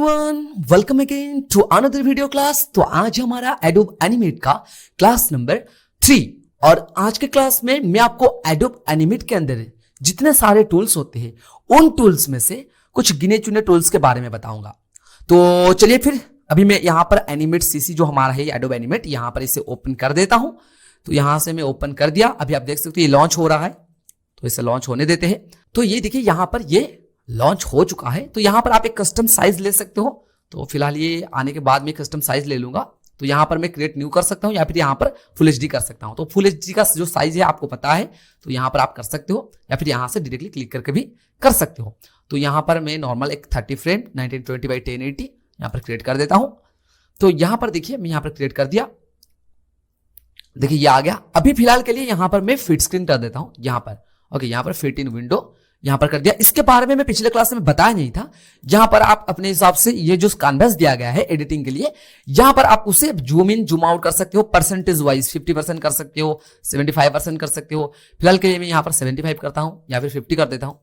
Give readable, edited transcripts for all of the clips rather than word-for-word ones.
Everyone, welcome again to another video class. तो आज हमारा एडोब एनिमेट का क्लास नंबर 3 और आज के क्लास में मैं आपको एडोब एनिमेट के अंदर जितने सारे टूल्स होते हैं उन टूल्स में से कुछ गिने चुने टूल्स के बारे में बताऊंगा। तो चलिए फिर अभी मैं यहाँ पर एनिमेट सीसी जो हमारा है एडोब एनिमेट, यहाँ पर इसे ओपन कर देता हूं। तो यहां से मैं ओपन कर दिया। अभी आप देख सकते हो ये लॉन्च हो रहा है, तो इसे लॉन्च होने देते हैं। तो ये देखिए यहाँ पर ये लॉन्च हो चुका है। तो यहां पर आप एक कस्टम साइज ले सकते हो। तो फिलहाल ये आने के बाद में कस्टम साइज ले लूंगा। तो यहां पर मैं क्रिएट न्यू कर सकता हूं या फिर यहां पर फुल एचडी कर सकता हूं। तो फुल एचडी का जो साइज है आपको पता है, तो यहां पर आप कर सकते हो या फिर यहां से डायरेक्टली क्लिक करके भी कर सकते हो। तो यहां पर मैं नॉर्मल एक 30 फ्रेम 1920 बाई 1080 यहां पर क्रिएट कर देता हूं। तो यहां पर देखिए मैं यहां पर क्रिएट कर दिया। देखिए ये आ गया। अभी फिलहाल के लिए यहां पर मैं फिट स्क्रीन कर देता हूं यहां पर। ओके, यहां पर फिट इन विंडो यहां पर कर दिया। इसके बारे में मैं पिछले क्लास में बताया नहीं था। यहां पर आप अपने हिसाब से ये जो कैनवस दिया गया है एडिटिंग के लिए, यहां पर आप उसे जूम इन जूम आउट कर सकते हो परसेंटेज वाइज। 50% कर सकते हो, 75% कर सकते हो। फिलहाल के लिए मैं यहां पर 75 करता हूं या फिर 50 कर देता हूं।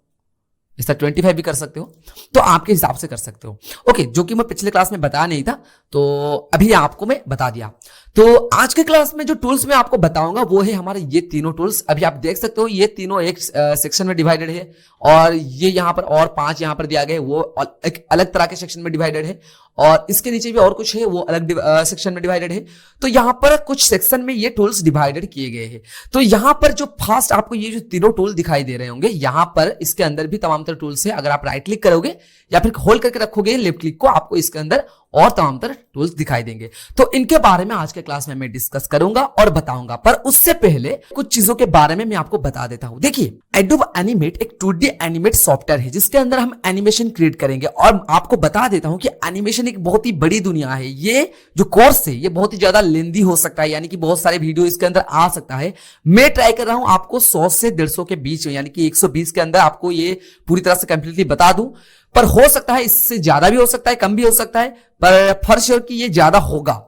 इसका 25 भी कर सकते हो, तो आपके हिसाब से कर सकते हो। ओके, जो कि मैं पिछले क्लास में बताया नहीं था, तो अभी आपको मैं बता दिया। तो आज के क्लास में जो टूल्स मैं आपको बताऊंगा वो है हमारे ये तीनों टूल्स। अभी आप देख सकते हो ये तीनों एक सेक्शन में डिवाइडेड है और ये यहाँ पर और 5 यहाँ पर दिया गया है, वो एक अलग तरह के सेक्शन में डिवाइडेड है। और इसके नीचे भी और कुछ है, वो अलग सेक्शन में डिवाइडेड है। तो यहाँ पर कुछ सेक्शन में ये टूल्स डिवाइडेड किए गए हैं। तो यहाँ पर जो फर्स्ट आपको ये जो तीनों टूल दिखाई दे रहे होंगे, यहाँ पर इसके अंदर भी तमाम तरह टूल्स है। अगर आप राइट क्लिक करोगे या फिर होल्ड करके रखोगे लेफ्ट क्लिक को, आपको इसके अंदर और तमाम तरह टूल्स दिखाई देंगे। तो इनके बारे में आज के क्लास में मैं डिस्कस करूंगा और बताऊंगा। पर उससे पहले कुछ चीजों के बारे में मैं आपको बता देता हूं। देखिए, एडोब एनिमेट एक 2D एनिमेट सॉफ्टवेयर है जिसके अंदर हम एनिमेशन क्रिएट करेंगे। और आपको बता देता हूं कि एनिमेशन एक बहुत ही बड़ी दुनिया है। ये जो कोर्स है ये बहुत ही ज्यादा लेंदी हो सकता है, यानी कि बहुत सारे वीडियो इसके अंदर आ सकता है। मैं ट्राई कर रहा हूं आपको 100 से 150 के बीच में, यानी कि 120 के अंदर आपको ये पूरी तरह से कंप्लीटली बता दूं। पर हो सकता है इससे ज्यादा भी हो सकता है, कम भी हो सकता है, पर फॉर श्योर कि ये ज्यादा होगा।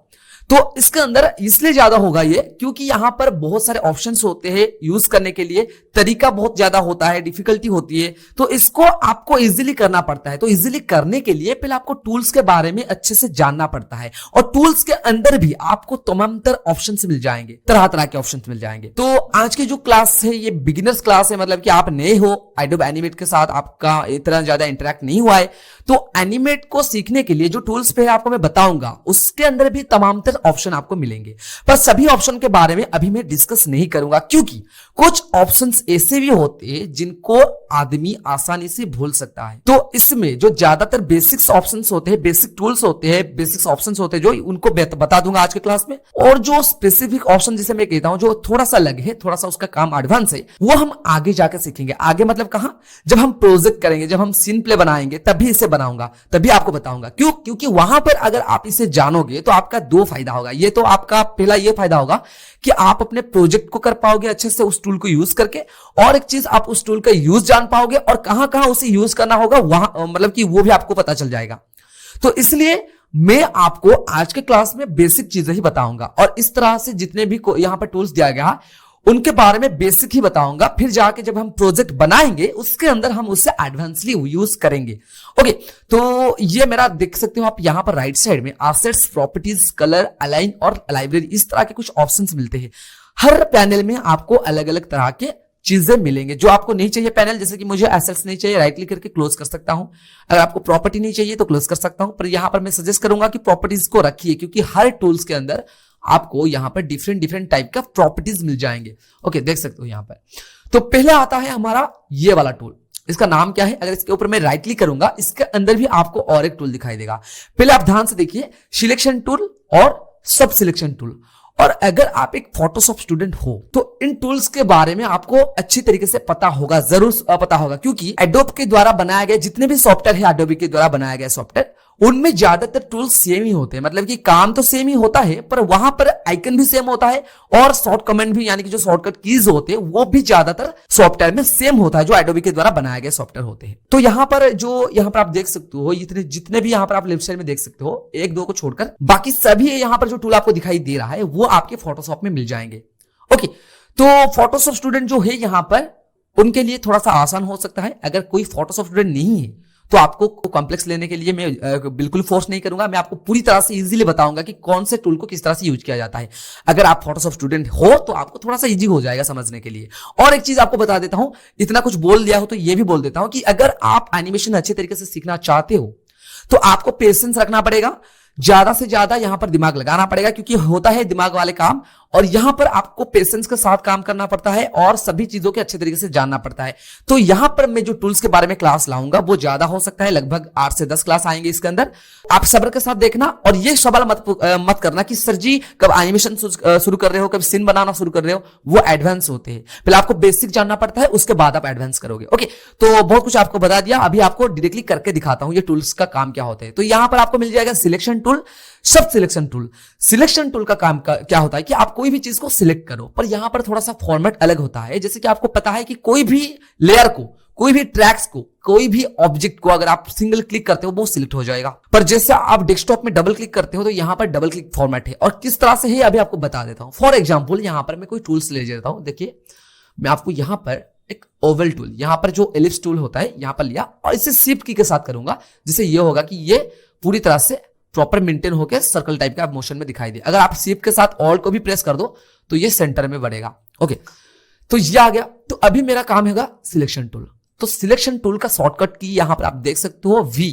तो इसके अंदर इसलिए ज्यादा होगा ये क्योंकि यहां पर बहुत सारे ऑप्शंस होते हैं यूज करने के लिए, तरीका बहुत ज्यादा होता है, डिफिकल्टी होती है। तो इसको आपको इजीली करना पड़ता है। तो इजीली करने के लिए पहले आपको टूल्स के बारे में अच्छे से जानना पड़ता है। और टूल्स के अंदर भी आपको तमाम तरह ऑप्शंस मिल जाएंगे, तरह तरह के ऑप्शंस मिल जाएंगे। तो आज की जो क्लास है ये बिगिनर्स क्लास है, मतलब कि आप नए हो एडोब एनिमेट के साथ, आपका इतना ज्यादा इंटरेक्ट नहीं हुआ है। तो एनिमेट को सीखने के लिए जो टूल्स पे आपको मैं बताऊंगा उसके अंदर भी तमाम ऑप्शन आपको मिलेंगे। पर सभी ऑप्शन के बारे में अभी मैं डिस्कस नहीं करूंगा क्योंकि कुछ ऑप्शंस ऐसे भी होते हैं जिनको आदमी आसानी से भूल सकता है। तो इसमें जो ज्यादातर बेसिक्स ऑप्शंस होते हैं, बेसिक टूल्स होते हैं, बेसिक्स ऑप्शंस होते हैं, जो उनको बता दूंगा आज के क्लास में। और जो स्पेसिफिक ऑप्शन जिसे मैं कहता हूं जो थोड़ा सा अलग है, थोड़ा सा उसका काम एडवांस है, वो हम आगे जाकर सीखेंगे। आगे मतलब कहां? जब हम प्रोजेक्ट करेंगे, जब हम सीन प्ले बनाएंगे, तभी इसे बनाऊंगा, तभी आपको बताऊंगा। क्यों? क्योंकि वहां पर अगर आप इसे जानोगे तो आपका 2 फायदा होगा। ये तो आपका पहला ये फायदा होगा कि आप अपने प्रोजेक्ट को कर पाओगे अच्छे से उस टूल को यूज करके, और एक चीज आप उस टूल का यूज जान पाओगे और कहां कहां उसे यूज करना होगा वहां, मतलब कि वो भी आपको पता चल जाएगा। तो इसलिए मैं आपको आज के क्लास में बेसिक चीजें ही बताऊंगा और इस तरह से जितने भी यहां पर टूल्स दिया गया उनके बारे में बेसिक ही बताऊंगा। फिर जाके जब हम प्रोजेक्ट बनाएंगे उसके अंदर हम उससे एडवांसली यूज करेंगे। ओके, तो ये मेरा देख सकते हो आप यहां पर राइट साइड में एसेट्स, प्रॉपर्टीज, कलर, अलाइन और लाइब्रेरी, इस तरह के कुछ ऑप्शंस मिलते हैं। हर पैनल में आपको अलग अलग तरह के चीजें मिलेंगे। जो आपको नहीं चाहिए पैनल, जैसे कि मुझे एसेट्स नहीं चाहिए, राइट क्लिक करके क्लोज कर सकता हूं। अगर आपको प्रॉपर्टी नहीं चाहिए तो क्लोज कर सकता हूं। पर यहां पर मैं सजेस्ट करूंगा कि प्रॉपर्टीज को रखिए क्योंकि हर टूल्स के अंदर आपको यहां पर डिफरेंट टाइप का प्रॉपर्टीज मिल जाएंगे। ओके, देख सकते हो यहां पर। तो पहले आता है हमारा ये वाला टूल। इसका नाम क्या है? अगर इसके ऊपर मैं राइट क्लिक करूंगा इसके अंदर भी आपको और एक टूल दिखाई देगा। पहले आप ध्यान से देखिए, सिलेक्शन टूल और सब सिलेक्शन टूल। और अगर आप एक फोटोशॉप स्टूडेंट हो तो इन टूल्स के बारे में आपको अच्छी तरीके से पता होगा, जरूर पता होगा, क्योंकि एडोब के द्वारा बनाया गया जितने भी सॉफ्टवेयर है, एडोब के द्वारा बनाया गया सॉफ्टवेयर, उनमें ज्यादातर टूल्स सेम ही होते हैं। मतलब कि काम तो सेम ही होता है पर वहां पर आइकन भी सेम होता है और शॉर्ट कमेंट भी, यानी कि जो शॉर्टकट कीज होते हैं वो भी ज्यादातर सॉफ्टवेयर में सेम होता है जो एडोबी के द्वारा बनाए गए सॉफ्टवेयर होते हैं। तो यहां पर आप देख सकते हो जितने भी यहां पर आप लेफ्ट साइड में देख सकते हो, 1-2 को छोड़कर बाकी सभी यहां पर जो टूल आपको दिखाई दे रहा है वो आपके फोटोशॉप में मिल जाएंगे। ओके, तो फोटोशॉप स्टूडेंट जो है यहां पर उनके लिए थोड़ा सा आसान हो सकता है। अगर कोई फोटोशॉप स्टूडेंट नहीं है तो आपको कॉम्प्लेक्स लेने के लिए मैं बिल्कुल फोर्स नहीं करूंगा, मैं आपको पूरी तरह से इजीली बताऊंगा कि कौन से टूल को किस तरह से यूज किया जाता है। अगर आप फोटोशॉप स्टूडेंट हो तो आपको थोड़ा सा इजी हो जाएगा समझने के लिए। और एक चीज आपको बता देता हूं, इतना कुछ बोल दिया हो तो ये भी बोल देता हूं कि अगर आप एनिमेशन अच्छे तरीके से सीखना चाहते हो तो आपको पेशेंस रखना पड़ेगा, ज्यादा से ज्यादा यहां पर दिमाग लगाना पड़ेगा, क्योंकि होता है दिमाग वाले काम, और यहां पर आपको पेशेंस के साथ काम करना पड़ता है और सभी चीजों के अच्छे तरीके से जानना पड़ता है। तो यहां पर मैं जो टूल्स के बारे में क्लास लाऊंगा वो ज्यादा हो सकता है, लगभग 8 से 10 क्लास आएंगे इसके अंदर। आप सब्र के साथ देखना और ये सवाल मत करना कि सर जी कब एनिमेशन शुरू कर रहे हो, कब सीन बनाना शुरू कर रहे हो। वो एडवांस होते हैं, पहले आपको बेसिक जानना पड़ता है, उसके बाद आप एडवांस करोगे। ओके, तो बहुत कुछ आपको बता दिया, अभी आपको डायरेक्टली करके दिखाता हूं ये टूल्स का काम क्या होते हैं। तो यहां पर आपको मिल जाएगा सिलेक्शन टूल, सब सिलेक्शन टूल। सिलेक्शन टूल का काम क्या होता है कि आप कोई भी चीज को सिलेक्ट करो, पर यहां पर थोड़ा सा फॉर्मेट अलग होता है। जैसे कि आपको पता है कि कोई भी लेयर को, कोई भी ट्रैक्स को, कोई भी ऑब्जेक्ट को अगर आप सिंगल क्लिक करते हो वो सिलेक्ट हो जाएगा, पर जैसे आप डेस्कटॉप में डबल क्लिक करते हो तो यहां पर डबल क्लिक फॉर्मेट है। और किस तरह से है अभी आपको बता देता हूं। फॉर एग्जाम्पल यहां पर मैं कोई टूल्स ले लेता हूं। देखिए मैं आपको यहां पर एक ओवल टूल, यहां पर जो एलिप्स टूल होता है यहां पर लिया और इसे शिफ्ट की के साथ करूंगा, जिससे ये होगा कि ये पूरी तरह से प्रॉपर मेंटेन होकर सर्कल टाइप का मोशन में दिखाई दे। अगर आप शिफ्ट के साथ ऑल को भी प्रेस कर दो तो ये सेंटर में बढ़ेगा। ओके, तो ये आ गया। तो अभी मेरा काम होगा सिलेक्शन टूल। तो सिलेक्शन टूल का शॉर्टकट की यहां पर आप देख सकते हो वी।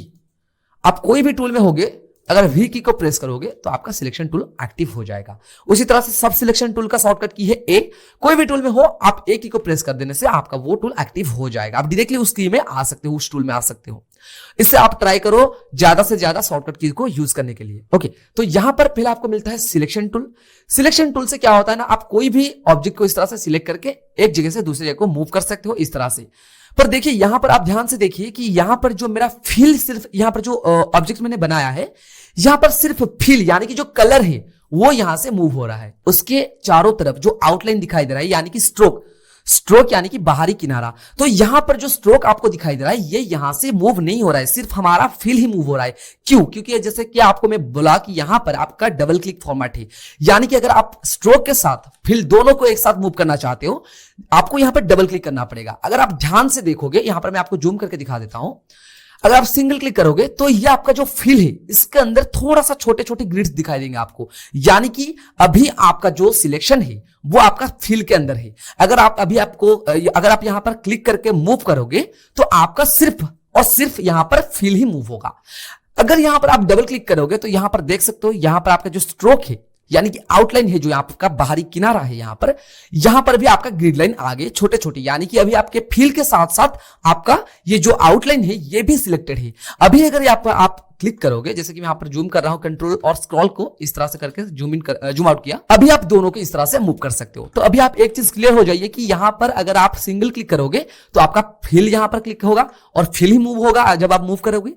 आप कोई भी टूल में होगे, अगर वी की को प्रेस करोगे तो आपका सिलेक्शन टूल एक्टिव हो जाएगा। उसी तरह से सब सिलेक्शन टूल का शॉर्टकट की है ए। कोई भी टूल में हो आप ए की को प्रेस कर देने से आपका वो टूल एक्टिव हो जाएगा। आप डायरेक्टली उस की में आ सकते हो, उस टूल में आ सकते हो। इससे आप ट्राई करो ज्यादा से ज्यादा शॉर्टकट की को यूज करने के लिए। ओके, तो यहां पर पहले आपको मिलता है सिलेक्शन टूल। सिलेक्शन टूल से क्या होता है ना, आप कोई भी ऑब्जेक्ट को इस तरह से सिलेक्ट करके एक जगह से दूसरी जगह को मूव कर सकते हो इस तरह से। पर देखिए यहां पर आप ध्यान से देखिए कि यहां पर जो मेरा फील, सिर्फ यहां पर जो ऑब्जेक्ट मैंने बनाया है यहां पर सिर्फ फील यानी कि जो कलर है वो यहां से मूव हो रहा है। उसके चारों तरफ जो आउटलाइन दिखाई दे रहा है यानी कि स्ट्रोक, स्ट्रोक यानी कि बाहरी किनारा, तो यहां पर जो स्ट्रोक आपको दिखाई दे रहा है ये यहां से मूव नहीं हो रहा है, सिर्फ हमारा फील ही मूव हो रहा है। क्यों? क्योंकि जैसे कि आपको मैं बोला कि यहां पर आपका डबल क्लिक फॉर्मेट है, यानी कि अगर आप स्ट्रोक के साथ फील दोनों को एक साथ मूव करना चाहते हो आपको यहां पर डबल क्लिक करना पड़ेगा। अगर आप ध्यान से देखोगे, यहां पर मैं आपको जूम करके दिखा देता हूं, अगर आप सिंगल क्लिक करोगे तो ये आपका जो फील है इसके अंदर थोड़ा सा छोटे छोटे ग्रिड्स दिखाई देंगे आपको, यानी कि अभी आपका जो सिलेक्शन है वो आपका फील के अंदर है। अगर आप यहां पर क्लिक करके मूव करोगे तो आपका सिर्फ और सिर्फ यहां पर फील ही मूव होगा। अगर यहां पर आप डबल क्लिक करोगे तो यहां पर देख सकते हो, यहां पर आपका जो स्ट्रोक है यानी कि आउटलाइन है, जो आपका बाहरी किनारा है, यहां पर भी आपका ग्रिड लाइन आगे छोटे छोटे, यानी कि अभी आपके फील के साथ साथ आपका ये जो आउटलाइन है ये भी सिलेक्टेड है। अभी अगर आप क्लिक करोगे, जैसे कि मैं यहां पर जूम कर रहा हूं, कंट्रोल और स्क्रॉल को इस तरह से करके जूम आउट किया, अभी आप दोनों को इस तरह से मूव कर सकते हो। तो अभी आप एक चीज क्लियर हो जाइए कि यहां पर अगर आप सिंगल क्लिक करोगे तो आपका फील यहां पर क्लिक होगा और फील ही मूव होगा जब आप मूव करोगे।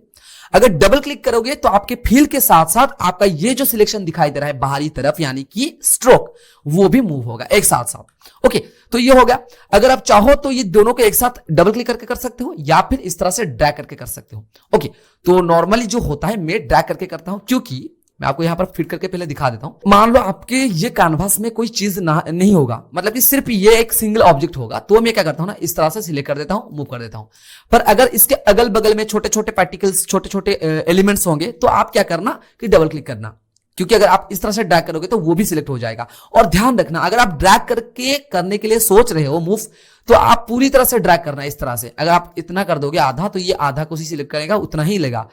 अगर डबल क्लिक करोगे तो आपके फील के साथ साथ आपका ये जो सिलेक्शन दिखाई दे रहा है बाहरी तरफ यानी कि स्ट्रोक, वो भी मूव होगा एक साथ साथ। ओके, तो ये हो गया। अगर आप चाहो तो ये दोनों को एक साथ डबल क्लिक करके कर सकते हो या फिर इस तरह से ड्रैग करके कर सकते हो। ओके, तो नॉर्मली जो होता है मैं ड्रैग करके करता हूं, क्योंकि मैं आपको यहां पर फिट करके पहले दिखा देता हूं। मान लो आपके ये कैनवास में कोई चीज नहीं होगा, मतलब कि सिर्फ ये एक सिंगल ऑब्जेक्ट होगा, तो मैं क्या करता हूं ना, इस तरह से सिलेक्ट कर देता हूं, मूव कर देता हूं। पर अगर इसके अगल बगल में छोटे छोटे पार्टिकल्स, छोटे छोटे एलिमेंट्स होंगे तो आप क्या करना कि डबल क्लिक करना, क्योंकि अगर आप इस तरह से ड्रैग करोगे तो वो भी सिलेक्ट हो जाएगा। और ध्यान रखना, अगर आप ड्रैग करके करने के लिए सोच रहे हो मूव, तो आप पूरी तरह से ड्रैग करना इस तरह से। अगर आप इतना कर दोगे आधा, तो ये आधा को सिलेक्ट करेगा, उतना ही लेगा,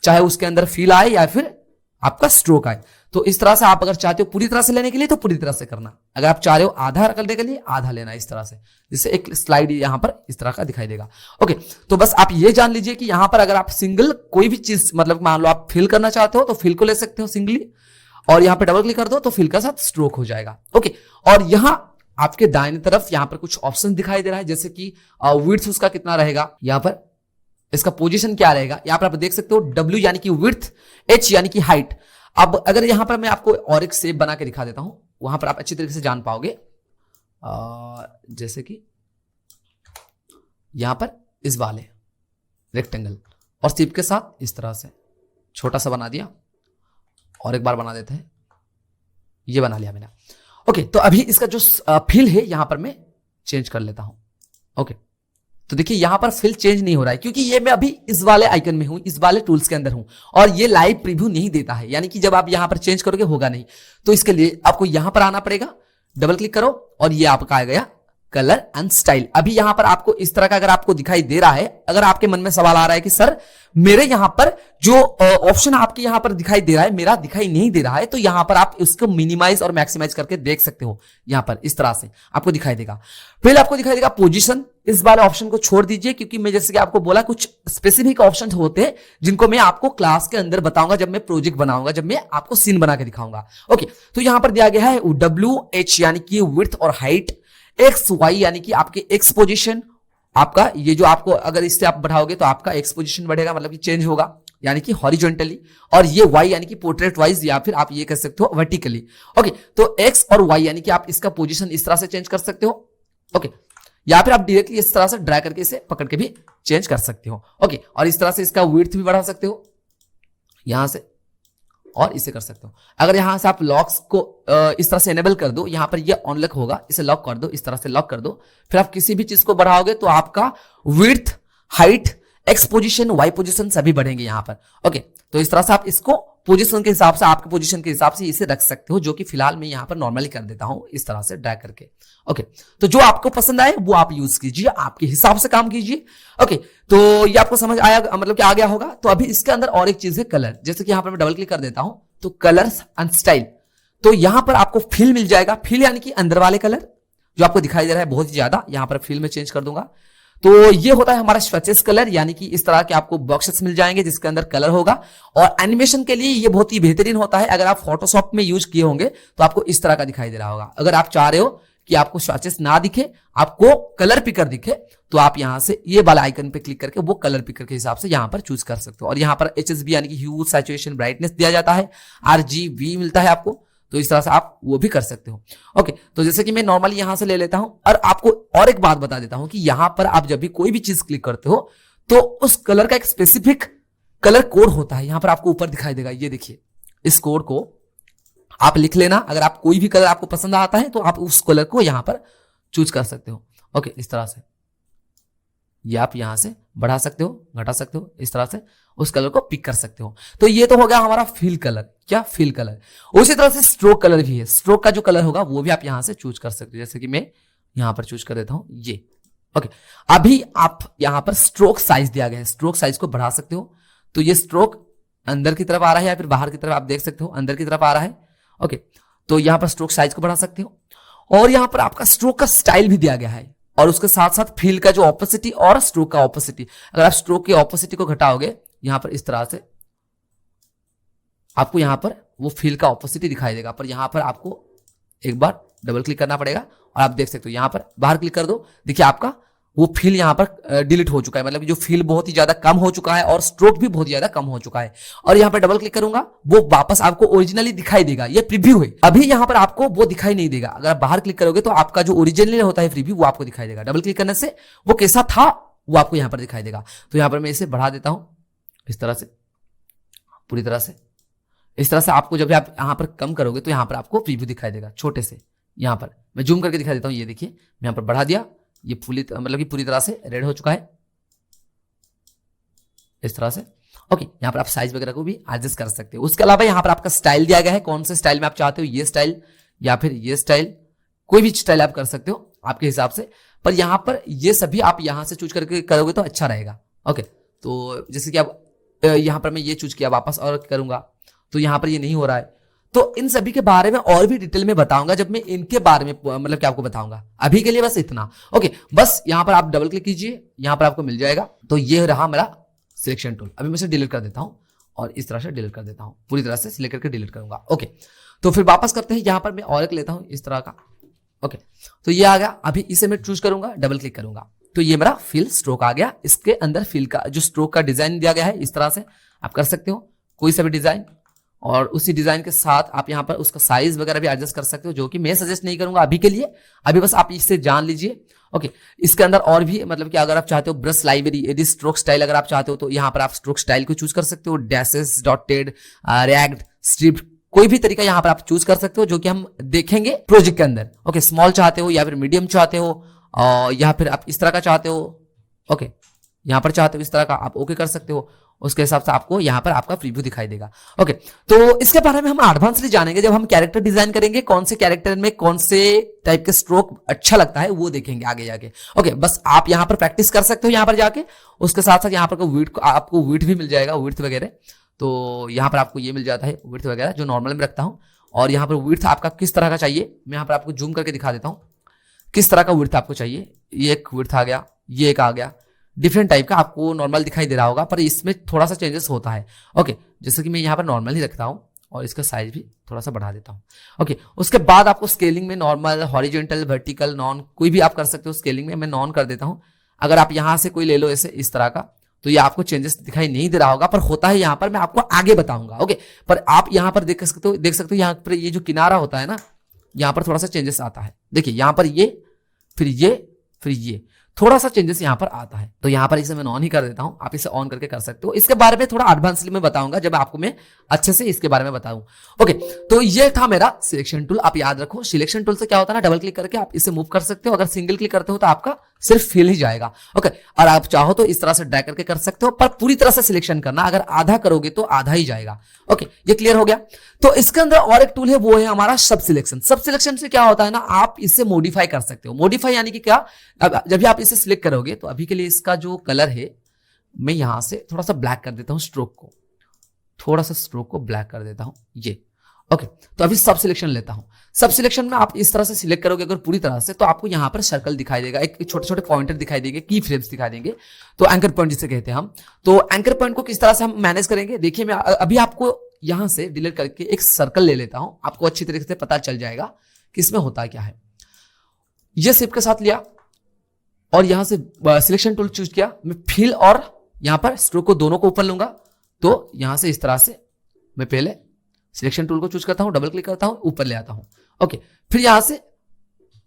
चाहे उसके अंदर फील आए या फिर आपका स्ट्रोक आए। तो इस तरह से आप अगर चाहते हो पूरी तरह से लेने के लिए तो पूरी तरह से करना, अगर आप चाह रहे हो आधा करने के लिए आधा लेना इस तरह से, जिससे एक स्लाइड यहां पर इस तरह का दिखाई देगा। ओके, तो बस आप ये जान लीजिए कि यहां पर अगर आप सिंगल कोई भी चीज, मतलब मान लो आप फिल करना चाहते हो तो फिल को ले सकते हो सिंगली, और यहां पर डबल क्लिक कर दो तो फिल का साथ स्ट्रोक हो जाएगा। ओके, और यहां आपके दाहिने तरफ यहां पर कुछ ऑप्शन दिखाई दे रहा है, जैसे कि विड्थ उसका कितना रहेगा, यहां पर इसका पोजीशन क्या रहेगा, यहां पर आप देख सकते हो W यानी कि विड्थ, H यानी कि हाइट। अब अगर यहां पर मैं आपको और एक शेप बना के दिखा देता हूं, वहां पर आप अच्छी तरीके से जान पाओगे। जैसे कि यहां पर इस वाले रेक्टेंगल और शेप के साथ इस तरह से छोटा सा बना दिया, और एक बार बना देते हैं, ये बना लिया मैंने। ओके, तो अभी इसका जो फील है यहां पर मैं चेंज कर लेता हूं। ओके, तो देखिए यहां पर फिल चेंज नहीं हो रहा है क्योंकि ये मैं अभी इस वाले आइकन में हूं, इस वाले टूल्स के अंदर हूं और ये लाइव प्रीव्यू नहीं देता है, यानी कि जब आप यहां पर चेंज करोगे होगा नहीं। तो इसके लिए आपको यहां पर आना पड़ेगा, डबल क्लिक करो और ये आपका आ गया कलर एंड स्टाइल। अभी यहां पर आपको इस तरह का अगर आपको दिखाई दे रहा है, अगर आपके मन में सवाल आ रहा है कि सर मेरे यहां पर जो ऑप्शन आपके यहां पर दिखाई दे रहा है मेरा दिखाई नहीं दे रहा है, तो यहां पर आप इसको मिनिमाइज और मैक्सिमाइज करके देख सकते हो। यहां पर इस तरह से आपको दिखाई देगा। पहले आपको दिखाई देगा पोजीशन, इस वाले ऑप्शन को छोड़ दीजिए क्योंकि मैं जैसे कि आपको बोला कुछ स्पेसिफिक ऑप्शन होते हैं जिनको मैं आपको क्लास के अंदर बताऊंगा जब मैं प्रोजेक्ट बनाऊंगा, जब मैं आपको सीन बना के दिखाऊंगा। ओके, तो यहां पर दिया गया है WH यानी कि विड्थ और हाइट, XY यानी कि आपके एक्स पोजीशन, आपका ये जो आपको अगर इससे आप बढ़ाओगे तो आपका एक्स पोजीशन बढ़ेगा, मतलब कि चेंज होगा यानी कि हॉरिजॉन्टली, और ये Y यानी कि पोर्ट्रेट वाइज या फिर आप ये कर सकते हो वर्टिकली। ओके, तो X और Y यानी कि आप इसका पोजीशन इस तरह से चेंज कर सकते हो। ओके, या फिर आप डायरेक्टली इस तरह से ड्रैग करके इसे पकड़ के भी चेंज कर सकते हो। ओके, और इस तरह से इसका विड्थ भी बढ़ा सकते हो यहां से, और इसे कर सकते हो। अगर यहां से आप लॉक्स को इस तरह से एनेबल कर दो, यहां पर ये ऑन लॉक होगा, इसे लॉक कर दो, इस तरह से लॉक कर दो, फिर आप किसी भी चीज को बढ़ाओगे तो आपका width, height, X position, Y position सभी बढ़ेंगे यहां पर। ओके, तो इस तरह से आप इसको पोजीशन के हिसाब से, आपके पोजीशन के हिसाब से इसे रख सकते हो, जो कि फिलहाल मैं यहां पर नॉर्मली कर देता हूं इस तरह से ड्रैग करके। ओके, तो जो आपको पसंद आए वो आप यूज कीजिए, आपके हिसाब से काम कीजिए। ओके, तो ये आपको समझ आया, मतलब कि आ गया होगा। तो अभी इसके अंदर और एक चीज है कलर, जैसे कि यहां पर मैं डबल क्लिक कर देता हूं तो कलर्स एंड स्टाइल, तो यहां पर आपको फिल मिल जाएगा। फिल यानी कि अंदर वाले कलर जो आपको दिखाई दे रहा है बहुत ही ज्यादा, यहां पर फिल में चेंज कर दूंगा। तो ये होता है हमारा स्वैचेस कलर, यानी कि इस तरह के आपको बॉक्सेस मिल जाएंगे जिसके अंदर कलर होगा। और एनिमेशन के लिए ये बहुत ही बेहतरीन होता है। अगर आप फोटोशॉप में यूज किए होंगे तो आपको इस तरह का दिखाई दे रहा होगा। अगर आप चाह रहे हो कि आपको स्वैचेस ना दिखे, आपको कलर पिकर दिखे, तो आप यहां से ये वाला आइकन पे क्लिक करके वो कलर पिकर के हिसाब से यहां पर चूज कर सकते हो। और यहां पर HSB यानी कि ह्यू, सैचुरेशन, ब्राइटनेस दिया जाता है, RGB मिलता है आपको, तो इस तरह से आप वो भी कर सकते हो। ओके, तो जैसे कि मैं नॉर्मली यहां से ले लेता हूं, और आपको और एक बात बता देता हूं कि यहां पर आप जब भी कोई भी चीज क्लिक करते हो तो उस कलर का एक स्पेसिफिक कलर कोड होता है, यहां पर आपको ऊपर दिखाई देगा। ये देखिए, इस कोड को आप लिख लेना। अगर आप कोई भी कलर आपको पसंद आता है तो आप उस कलर को यहां पर चूज कर सकते हो। ओके, इस तरह से ये आप यहां से बढ़ा सकते हो, घटा सकते हो, इस तरह से उस कलर को पिक कर सकते हो। तो ये तो हो गया हमारा फिल कलर। क्या? Fill colour. उसी तरह से स्ट्रोक कलर भी है। स्ट्रोक का जो कलर होगा वो भी आप यहां से चूज कर सकते हो, जैसे कि मैं यहां पर चूज कर देता हूं ये। ओके, अभी आप यहां पर स्ट्रोक साइज दिया गया है, स्ट्रोक साइज को बढ़ा सकते हो। तो ये स्ट्रोक अंदर की तरफ आ रहा है या फिर बाहर की तरफ, आप देख सकते हो अंदर की तरफ आ रहा है। ओके, तो यहां पर स्ट्रोक साइज को बढ़ा सकते हो। और यहां पर आपका स्ट्रोक का स्टाइल भी दिया गया है, और उसके साथ साथ फील का जो ऑपोसिटी और स्ट्रोक का ऑपोसिटी, अगर आप स्ट्रोक की ऑपोसिटी को घटाओगे यहां पर इस तरह से, आपको यहां पर वो फील का ऑपोसिटी दिखाई देगा। पर यहां पर आपको एक बार डबल क्लिक करना पड़ेगा, और आप देख सकते हो यहां पर बाहर क्लिक कर दो, देखिए आपका वो फील यहां पर डिलीट हो चुका है, मतलब जो फील बहुत ही ज्यादा कम हो चुका है और स्ट्रोक भी बहुत ज्यादा कम हो चुका है। और यहां पर डबल क्लिक करूंगा, वो वापस आपको ओरिजिनली दिखाई देगा। ये प्रीव्यू है, अभी यहां पर आपको वो दिखाई नहीं देगा। अगर आप बाहर क्लिक करोगे तो आपका जो ओरिजिनली होता है प्रीव्यू वो आपको दिखाई देगा। डबल क्लिक करने से वो कैसा था वो आपको यहां पर दिखाई देगा। तो यहां पर मैं इसे बढ़ा देता हूं इस तरह से, पूरी तरह से। इस तरह से आपको जब आप यहां पर कम करोगे तो यहां पर आपको प्रीव्यू दिखाई देगा छोटे से। यहां पर मैं जूम करके दिखा देता हूं, ये देखिए मैं यहां पर बढ़ा दिया, ये फुली मतलब कि पूरी तरह से रेड हो चुका है इस तरह से। ओके, यहां पर आप साइज वगैरह को भी एडजस्ट कर सकते हो। उसके अलावा यहां पर आपका स्टाइल दिया गया है, कौन से स्टाइल में आप चाहते हो, ये स्टाइल या फिर ये स्टाइल, कोई भी स्टाइल आप कर सकते हो आपके हिसाब से। पर यहां पर ये सभी आप यहां से चूज करके करोगे तो अच्छा रहेगा। ओके, तो जैसे कि आप यहां पर मैं ये चूज किया, वापस और करूंगा तो यहां पर ये नहीं हो रहा है। तो इन सभी के बारे में और भी डिटेल में बताऊंगा जब मैं इनके बारे में मतलब कि आपको बताऊंगा। अभी के लिए बस इतना। ओके, बस यहां पर आप डबल क्लिक कीजिए, यहां पर आपको मिल जाएगा। तो ये रहा मेरा सिलेक्शन टूल। अभी मैं इसे डिलीट कर देता हूं और इस तरह से डिलीट कर देता हूं, पूरी तरह से सिलेक्ट करके डिलीट करूंगा। ओके, तो फिर वापस करते हैं, यहां पर मैं और एक लेता हूं इस तरह का। ओके, तो ये आ गया। अभी इसे मैं चूज करूंगा, डबल क्लिक करूंगा तो ये मेरा फिल स्ट्रोक आ गया। इसके अंदर फिल का जो स्ट्रोक का डिजाइन दिया गया है, इस तरह से आप कर सकते हो कोई सा भी डिजाइन, और उसी डिजाइन के साथ आप यहां पर उसका साइज वगैरह भी एडजस्ट कर सकते हो, जो कि मैं सजेस्ट नहीं करूंगा अभी के लिए। अभी बस आप इससे जान लीजिए। ओके, इसके अंदर और भी मतलब कि अगर आप चाहते हो brush library, edit stroke style अगर आप चाहते हो तो यहां पर आप स्ट्रोक स्टाइल को चूज कर सकते हो। डैशेस, डॉटेड, रैग्ड, स्ट्रिप, कोई भी तरीका यहां पर आप चूज कर सकते हो, जो कि हम देखेंगे प्रोजेक्ट के अंदर। ओके, स्मॉल चाहते हो या फिर मीडियम चाहते हो, या फिर आप इस तरह का चाहते हो, ओके, यहाँ पर चाहते हो इस तरह का आप ओके कर सकते हो, उसके हिसाब से आपको यहाँ पर आपका प्रीव्यू दिखाई देगा। ओके, तो इसके बारे में हम एडवांसली जानेंगे जब हम कैरेक्टर डिजाइन करेंगे, कौन से कैरेक्टर में कौन से टाइप के स्ट्रोक अच्छा लगता है वो देखेंगे आगे जाके। ओके, बस आप यहाँ पर प्रैक्टिस कर सकते हो यहाँ पर जाके, उसके साथ साथ यहाँ पर आपको विड्थ भी मिल जाएगा, विड्थ वगैरह। तो यहाँ पर आपको ये मिल जाता है विड्थ वगैरह जो नॉर्मल में रखता हूँ। और यहाँ पर विड्थ आपका किस तरह का चाहिए मैं यहाँ पर आपको जूम करके दिखा देता हूँ, किस तरह का विड्थ आपको चाहिए। ये एक विड्थ आ गया, ये एक आ गया, डिफरेंट टाइप का आपको नॉर्मल दिखाई दे रहा होगा, पर इसमें थोड़ा सा चेंजेस होता है। ओके, जैसे कि मैं यहाँ पर नॉर्मल ही रखता हूँ और इसका साइज भी थोड़ा सा बढ़ा देता हूँ। ओके, उसके बाद आपको स्केलिंग में नॉर्मल, हॉरिजॉन्टल, वर्टिकल, नॉन कोई भी आप कर सकते हो। स्केलिंग में मैं नॉन कर देता हूँ। अगर आप यहाँ से कोई ले लो ऐसे इस तरह का, तो ये आपको चेंजेस दिखाई नहीं दे रहा होगा, पर होता है यहाँ पर, मैं आपको आगे बताऊंगा। ओके, पर आप यहाँ पर देख सकते हो यहाँ पर ये जो किनारा होता है ना, यहाँ पर थोड़ा सा चेंजेस आता है। देखिए यहाँ पर ये, फिर ये थोड़ा सा चेंजेस यहाँ पर आता है। तो यहाँ पर इसे मैं ऑन ही कर देता हूँ, आप इसे ऑन करके कर सकते हो। इसके बारे में थोड़ा एडवांसली में बताऊंगा जब आपको मैं अच्छे से इसके बारे में बताऊं। ओके, तो ये था मेरा सिलेक्शन टूल। आप याद रखो, सिलेक्शन टूल से क्या होता है ना, डबल क्लिक करके आप इसे मूव कर सकते हो। अगर सिंगल क्लिक करते हो तो आपका सिर्फ फिल ही जाएगा। ओके, और आप चाहो तो इस तरह से ड्रैग करके कर सकते हो, पर पूरी तरह से सिलेक्शन करना, अगर आधा करोगे तो आधा ही जाएगा। ओके, ये क्लियर हो गया। तो इसके अंदर और एक टूल है, वो है हमारा सब सिलेक्शन। सब सिलेक्शन से क्या होता है ना, आप इसे मॉडिफाई कर सकते हो। मॉडिफाई यानी कि क्या, जब भी आप इसे सिलेक्ट करोगे तो अभी के लिए इसका जो कलर है, मैं यहां से थोड़ा सा ब्लैक कर देता हूं, स्ट्रोक को थोड़ा सा स्ट्रोक को ब्लैक कर देता हूं ये। ओके, तो अभी सब सिलेक्शन लेता हूं। सब सिलेक्शन में आप इस तरह से सिलेक्ट करोगे अगर पूरी तरह से, तो आपको यहां पर सर्कल दिखाई देगा, एक छोटे छोटे पॉइंटर दिखाई देंगे, की फ्रेम्स दिखाई देंगे, तो एंकर पॉइंट जिसे कहते हैं हम। तो एंकर पॉइंट को किस तरह से हम मैनेज करेंगे, देखिए मैं अभी आपको यहां से डिलीट करके एक सर्कल ले लेता हूं, आपको अच्छी तरीके से पता चल जाएगा कि इसमें होता क्या है। ये शेप के साथ लिया और यहां से सिलेक्शन टूल चूज किया, मैं फिल और यहां पर स्ट्रोक को दोनों को ऊपर लूंगा। तो यहां से इस तरह से मैं पहले सिलेक्शन टूल को चूज करता हूं, डबल क्लिक करता हूं, ऊपर ले आता हूं। ओके, फिर यहां से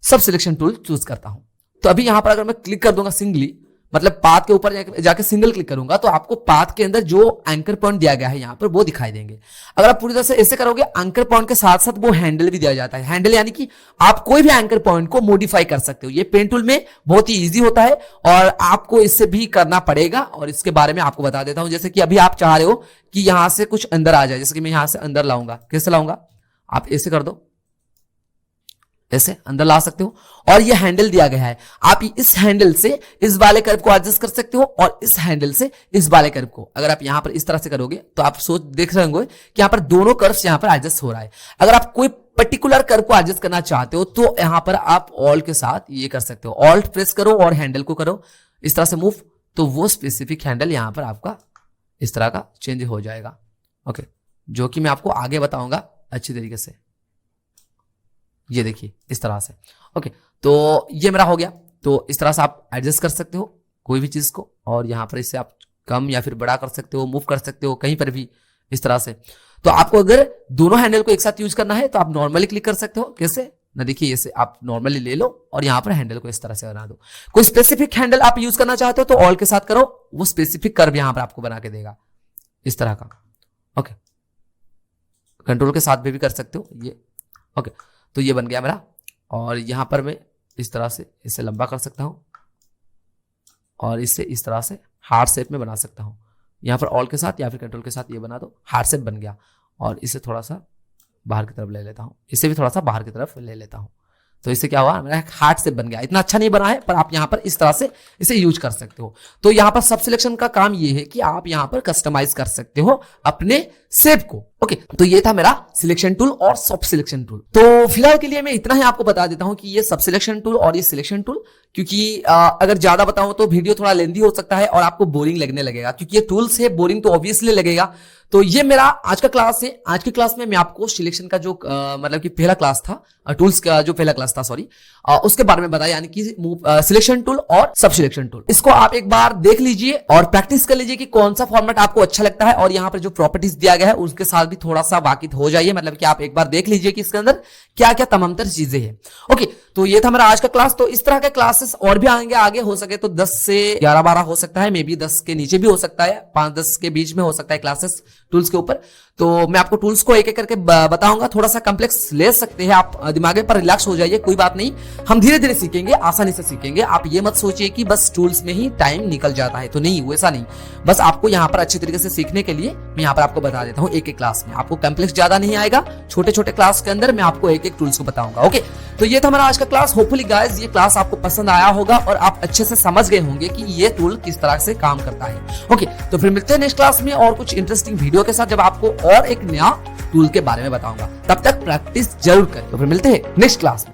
सब सिलेक्शन टूल चूज करता हूं। तो अभी यहां पर अगर मैं क्लिक कर दूंगा सिंगली, मतलब पाथ के ऊपर जाके सिंगल क्लिक करूंगा, तो आपको पाथ के अंदर जो एंकर पॉइंट दिया गया है यहां पर वो दिखाई देंगे। अगर आप पूरी तरह से ऐसे करोगे, एंकर पॉइंट के साथ साथ वो हैंडल भी दिया जाता है। हैंडल यानी कि आप कोई भी एंकर पॉइंट को मॉडिफाई कर सकते हो। ये पेन टूल में बहुत ही ईजी होता है और आपको इससे भी करना पड़ेगा, और इसके बारे में आपको बता देता हूं। जैसे कि अभी आप चाह रहे हो कि यहां से कुछ अंदर आ जाए, जैसे कि मैं यहां से अंदर लाऊंगा, कैसे लाऊंगा, आप ऐसे कर दो, ऐसे अंदर ला सकते हो। और ये हैंडल दिया गया है, आप इस हैंडल से इस वाले कर्व को एडजस्ट कर सकते हो और इस हैंडल से इस वाले कर्व को। अगर आप यहां पर इस तरह से करोगे तो आप देख रहे होंगे कि यहां पर दोनों कर्व्स यहां पर एडजस्ट हो रहा है। अगर आप कोई पर्टिकुलर कर्व को एडजस्ट करना चाहते हो तो यहां पर आप ऑल्ट के साथ ये कर सकते हो, ऑल्ट प्रेस करो और हैंडल को करो इस तरह से मूव, तो वो स्पेसिफिक हैंडल यहां पर आपका इस तरह का चेंज हो जाएगा। ओके, जो कि मैं आपको आगे बताऊंगा अच्छी तरीके से। ये देखिए इस तरह से। ओके, तो ये मेरा हो गया। तो इस तरह से आप एडजस्ट कर सकते हो कोई भी चीज को, और यहां पर इससे आप कम या फिर बड़ा कर सकते हो, मूव कर सकते हो कहीं पर भी इस तरह से। तो आपको अगर दोनों हैंडल को एक साथ यूज करना है तो आप नॉर्मली क्लिक कर सकते हो। कैसे ना, देखिए ऐसे आप नॉर्मली ले लो और यहां पर हैंडल को इस तरह से बना दो। कोई स्पेसिफिक हैंडल आप यूज करना चाहते हो तो ऑल के साथ करो, वो स्पेसिफिक कर्व यहां पर आपको बना के देगा इस तरह का। ओके, कंट्रोल के साथ भी कर सकते हो ये। ओके, तो ये बन गया मेरा, और यहां पर मैं इस तरह से इसे लंबा कर सकता हूं और इसे इस तरह से हार्ट शेप में बना सकता हूं। यहां पर ऑल के साथ या फिर कंट्रोल के साथ ये बना दो, हार्ट शेप बन गया। और इसे थोड़ा सा बाहर की तरफ ले लेता हूं, इसे भी थोड़ा सा बाहर की तरफ ले लेता हूं। तो इससे क्या हुआ, मेरा हार्ट शेप बन गया। इतना अच्छा नहीं बना है, पर आप यहां पर इस तरह से इसे यूज कर सकते हो। तो यहां पर सब सिलेक्शन का काम ये है कि आप यहां पर कस्टमाइज कर सकते हो अपने शेप को। ओके, तो ये था मेरा सिलेक्शन टूल और सब सिलेक्शन टूल। तो फिलहाल के लिए मैं इतना ही आपको बता देता हूं कि ये सब सिलेक्शन टूल और ये सिलेक्शन टूल, क्योंकि अगर ज्यादा बताऊं तो वीडियो थोड़ा लेंदी हो सकता है और आपको बोरिंग लगने लगेगा, क्योंकि ये टूल्स है, बोरिंग तो ऑब्वियसली लगेगा। तो ये मेरा आज का क्लास है। आज की क्लास में मैं आपको सिलेक्शन का जो मतलब कि पहला क्लास था, टूल्स का जो पहला क्लास था सॉरी, उसके बारे में बताया, यानी कि सिलेक्शन टूल और सब सिलेक्शन टूल। इसको आप एक बार देख लीजिए और प्रैक्टिस कर लीजिए कि कौन सा फॉर्मेट आपको अच्छा लगता है, और यहाँ पर जो प्रॉपर्टीज दिया गया है उसके साथ भी थोड़ा सा वाकिफ हो जाइए, मतलब कि आप एक बार देख लीजिए कि इसके अंदर क्या क्या तमाम चीजें हैं। ओके, तो ये था हमारा आज का क्लास। तो इस तरह के क्लासेस और भी आएंगे आगे, हो सके तो 10 से 11-12 हो सकता है, मे बी 10 के नीचे भी हो सकता है, 5-10 के बीच में हो सकता है क्लासेस टूल्स के ऊपर। तो मैं आपको टूल्स को एक एक करके बताऊंगा। थोड़ा सा कॉम्प्लेक्स ले सकते हैं आप, दिमाग पर रिलैक्स हो जाइए, कोई बात नहीं, हम धीरे धीरे सीखेंगे, आसानी से सीखेंगे। आप ये मत सोचिए कि बस टूल्स में ही टाइम निकल जाता है, तो नहीं, वैसा नहीं। बस आपको यहाँ पर अच्छे तरीके से सीखने के लिए मैं यहाँ पर आपको बता देता हूँ एक एक क्लास में। आपको कॉम्प्लेक्स ज्यादा नहीं आएगा, छोटे छोटे क्लास के अंदर मैं आपको एक एक टूल्स को बताऊंगा। ओके, तो ये था हमारा आज का क्लास। होपफुली गाइस ये क्लास आपको पसंद आया होगा और आप अच्छे से समझ गए होंगे कि ये टूल किस तरह से काम करता है। ओके, तो फिर मिलते हैं नेक्स्ट क्लास में और कुछ इंटरेस्टिंग वीडियो के साथ, जब आपको और एक नया टूल के बारे में बताऊंगा। तब तक प्रैक्टिस जरूर करें। तो फिर मिलते हैं नेक्स्ट क्लास में।